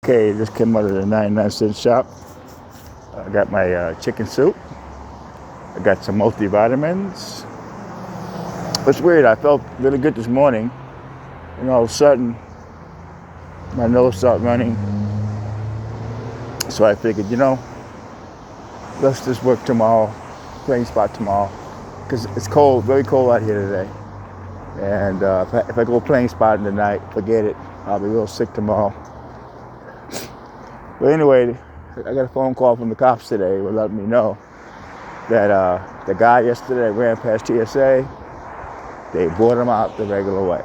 Okay, just came out of the 99-cent shop. I got my chicken soup. I got some multivitamins. It's weird, I felt really good this morning, and all of a sudden, my nose started running. So I figured, let's just work tomorrow, playing spot tomorrow, because it's cold, very cold out here today. And if I go playing spot in the night, forget it. I'll be real sick tomorrow. But anyway, I got a phone call from the cops today, letting me know that the guy yesterday ran past TSA. They brought him out the regular way.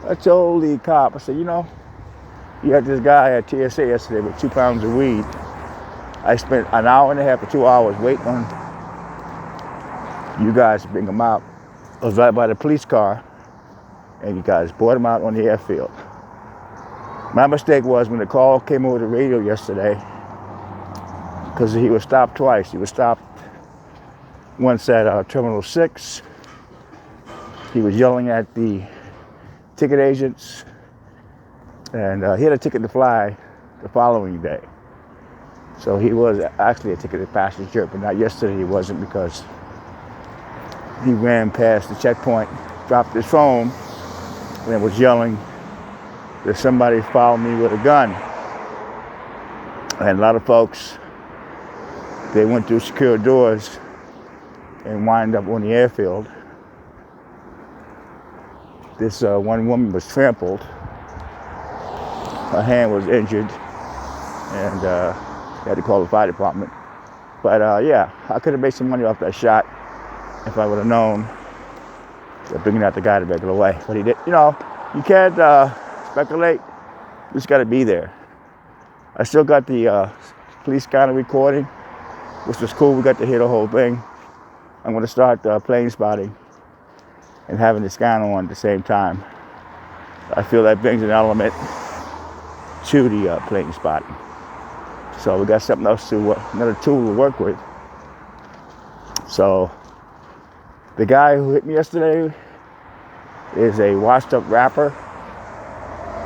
I told the cop, I said, you had this guy at TSA yesterday with 2 pounds of weed. I spent an hour and a half or 2 hours waiting on you guys to bring him out. I was right by the police car, and you guys brought him out on the airfield. My mistake was when the call came over the radio yesterday, because he was stopped twice. He was stopped once at Terminal 6. He was yelling at the ticket agents, and he had a ticket to fly the following day. So he was actually a ticketed passenger, but not yesterday he wasn't, because he ran past the checkpoint, dropped his phone, and was yelling that somebody followed me with a gun. And a lot of folks, they went through secure doors and wind up on the airfield. This one woman was trampled. Her hand was injured, and they had to call the fire department. But yeah, I could have made some money off that shot if I would have known that bringing out the guy the regular way. But he did. You can't speculate. You just got to be there. I still got the police counter recording, which was cool. We got to hear the whole thing. I'm going to start plane spotting and having the scanner on at the same time. I feel that brings an element to the plane spotting. So we got something else another tool to work with. So the guy who hit me yesterday is a washed up rapper.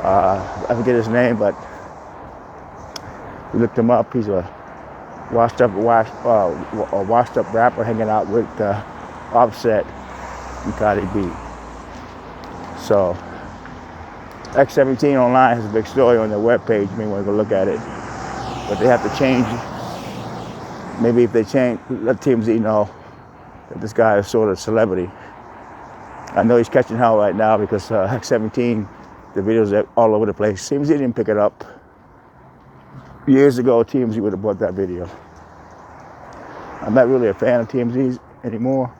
I forget his name, but we looked him up. He's a washed up rapper hanging out with Offset and Cardi B. So X17 Online has a big story on their webpage. You may want to go look at it. But they have to change. Maybe if they change, let TMZ know that this guy is sort of a celebrity. I know he's catching hell right now because X17, the videos are all over the place. TMZ didn't pick it up. Years ago, TMZ would have bought that video. I'm not really a fan of TMZ anymore.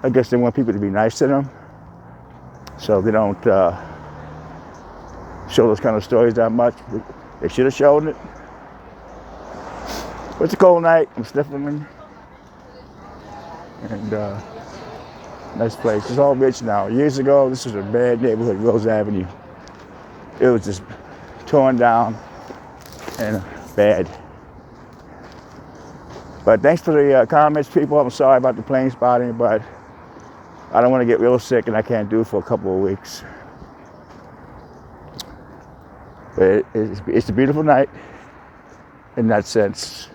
I guess they want people to be nice to them, so they don't show those kind of stories that much. They should have shown it. But it's a cold night. I'm sniffling. And nice place. It's all rich now. Years ago, this was a bad neighborhood, Rose Avenue. It was just torn down and bad. But thanks for the comments, people. I'm sorry about the plane spotting, but I don't want to get real sick, and I can't do it for a couple of weeks. But it's a beautiful night in that sense.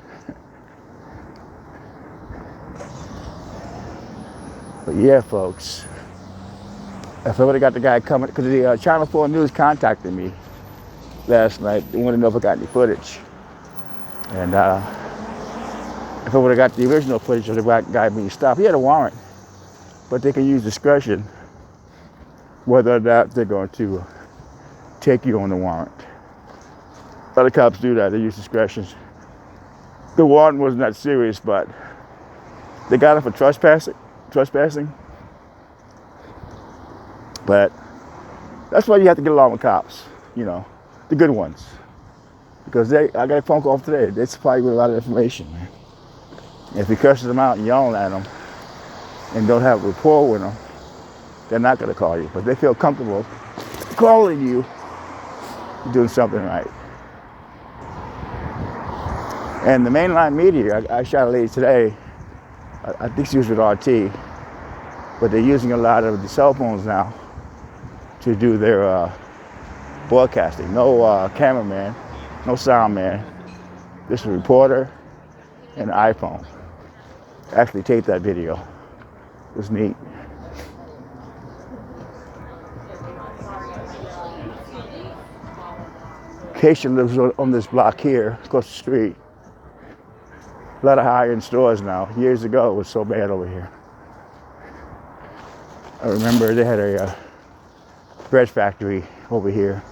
But yeah, folks, if I would have got the guy coming, because the Channel 4 News contacted me last night. They wanted to know if I got any footage. And if I would have got the original footage of the black guy being stopped, he had a warrant. But they can use discretion whether or not they're going to take you on the warrant. Other cops do that, they use discretion. The warrant wasn't that serious, but they got him for trespassing. But that's why you have to get along with cops, the good ones. Because I got a phone call today, they supply you with a lot of information, man. If you curses them out and yelling at them and don't have a rapport with them, they're not going to call you. But they feel comfortable calling you, you're doing something right. And the mainline media, I shot a lady today, I think she was with RT, but they're using a lot of the cell phones now to do their broadcasting. No cameraman, no sound man. Just a reporter and an iPhone. Actually taped that video. It was neat. Keisha lives on this block here, across the street. A lot of high-end stores now. Years ago, it was so bad over here. I remember they had a bread factory over here,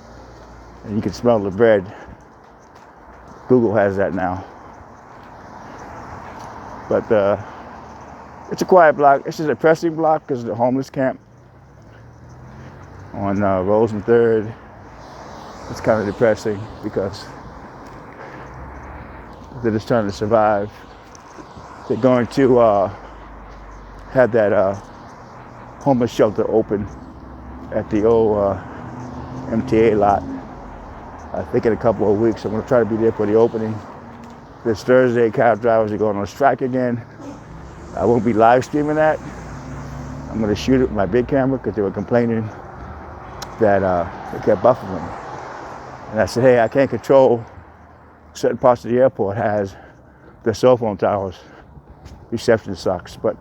and you could smell the bread. Google has that now. But it's a quiet block. It's just a depressing block because of the homeless camp on Rose and 3rd. It's kind of depressing because they're just trying to survive. They're going to have that homeless shelter open at the old MTA lot. I think in a couple of weeks. I'm going to try to be there for the opening. This Thursday, cab drivers are going on strike again. I won't be live streaming that. I'm going to shoot it with my big camera because they were complaining that they kept buffering them. And I said, hey, I can't control certain parts of the airport has the cell phone towers. Reception sucks, but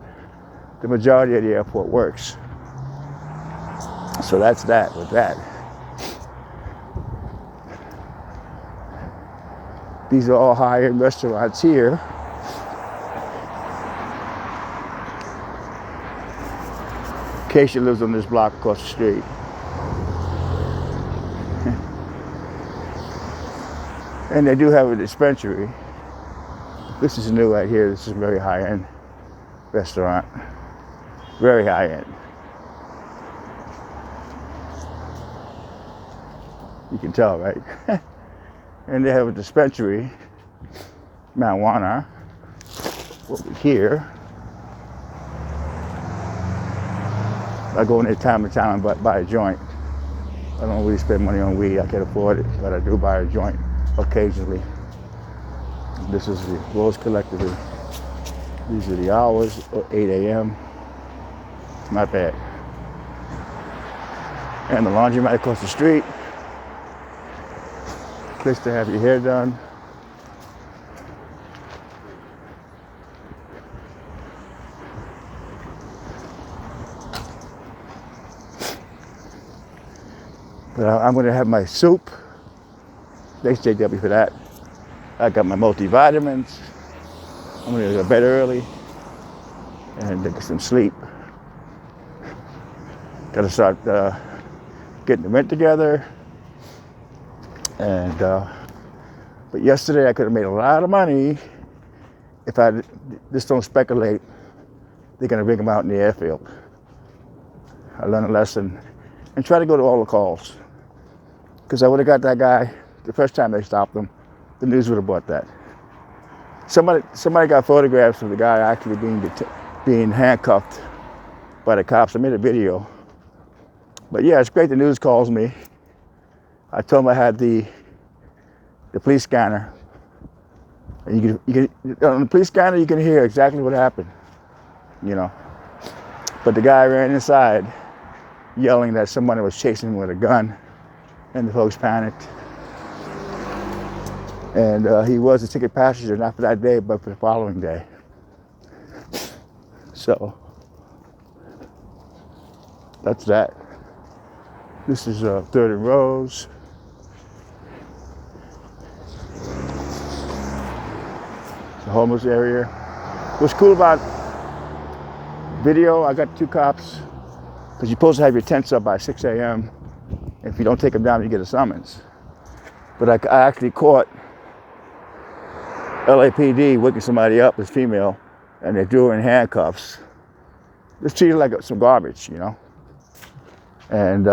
the majority of the airport works. So that's that with that. These are all high-end restaurants here. Keisha lives on this block across the street. And they do have a dispensary. This is new right here. This is a very high-end restaurant. Very high-end. You can tell, right? And they have a dispensary, marijuana, over here. I go in there time to time and buy a joint. I don't really spend money on weed. I can't afford it, but I do buy a joint occasionally. This is the Rose Collective. These are the hours, 8 a.m. Not bad. And the laundromat across the street. Place to have your hair done. But I'm going to have my soup. Thanks, JW, for that. I got my multivitamins. I'm going to go to bed early and get some sleep. Got to start getting the rent together. And but yesterday I could have made a lot of money if I just don't speculate they're going to bring them out in the airfield. I learned a lesson and try to go to all the calls. Because I would have got that guy the first time they stopped him. The news would have brought that. Somebody got photographs of the guy actually being handcuffed by the cops. I made a video. But yeah, it's great the news calls me. I told him I had the police scanner. And you can on the police scanner you can hear exactly what happened, you know. But the guy ran inside yelling that somebody was chasing him with a gun, and the folks panicked. And he was a ticket passenger, not for that day, but for the following day. So that's that. This is 3rd and Rose. The homeless area. What's cool about video, I got 2 cops, because you're supposed to have your tents up by 6 a.m. If you don't take them down, you get a summons. But I actually caught LAPD waking somebody up, as female, and they threw her in handcuffs. Just treated like some garbage, you know. And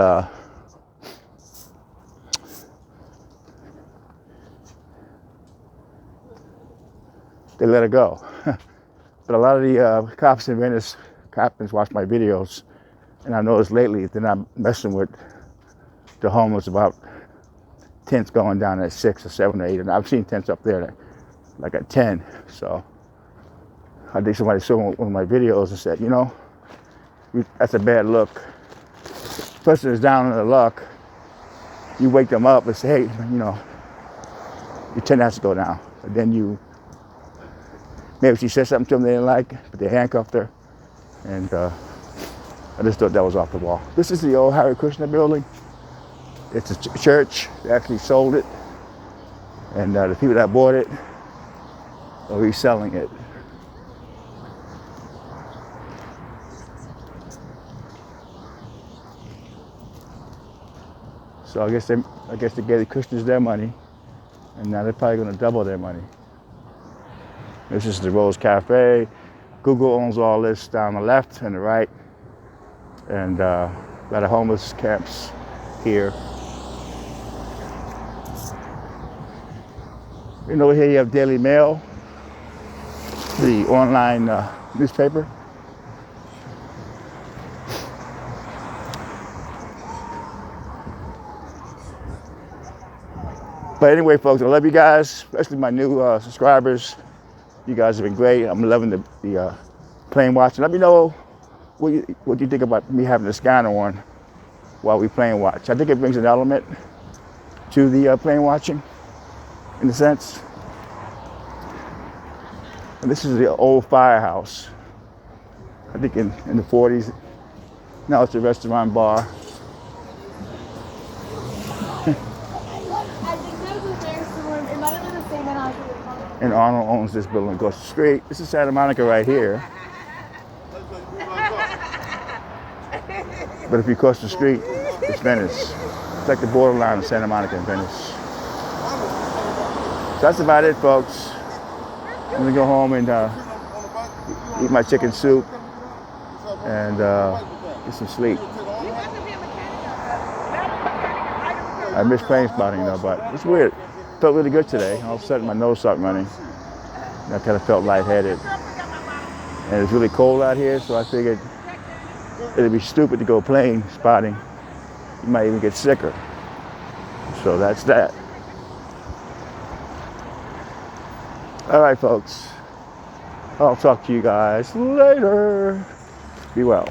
they let her go. But a lot of the cops in Venice, captains watch my videos, and I noticed lately they're not messing with the homeless about tents going down at 6 or 7 or 8, and I've seen tents up there like at 10. So I think somebody saw one of my videos and said, you know, that's a bad look. The person is down on their luck, you wake them up and say, hey, you know, your tent has to go down. And then maybe she said something to them they didn't like, but they handcuffed her. And I just thought that was off the wall. This is the old Hare Krishna building. It's a church. They actually sold it. And the people that bought it are reselling it. So I guess they gave the Christians their money, and now they're probably going to double their money. This is the Rose Cafe. Google owns all this down the left and the right, and a lot of homeless camps here. You know, here you have Daily Mail, the online newspaper. But anyway, folks, I love you guys, especially my new subscribers. You guys have been great. I'm loving the plane watching. Let me know what you think about me having the scanner on while we plane watch. I think it brings an element to the plane watching, in a sense. And this is the old firehouse. I think in the 40s. Now it's a restaurant bar. And Arnold owns this building across the street. This is Santa Monica right here. But if you cross the street, it's Venice. It's like the borderline of Santa Monica and Venice. So that's about it, folks. I'm gonna go home and eat my chicken soup and get some sleep. I miss plane spotting though, but it's weird. Felt really good today. All of a sudden my nose started running. And I kind of felt lightheaded. And it's really cold out here, so I figured it'd be stupid to go plane spotting. You might even get sicker. So that's that. All right, folks. I'll talk to you guys later. Be well.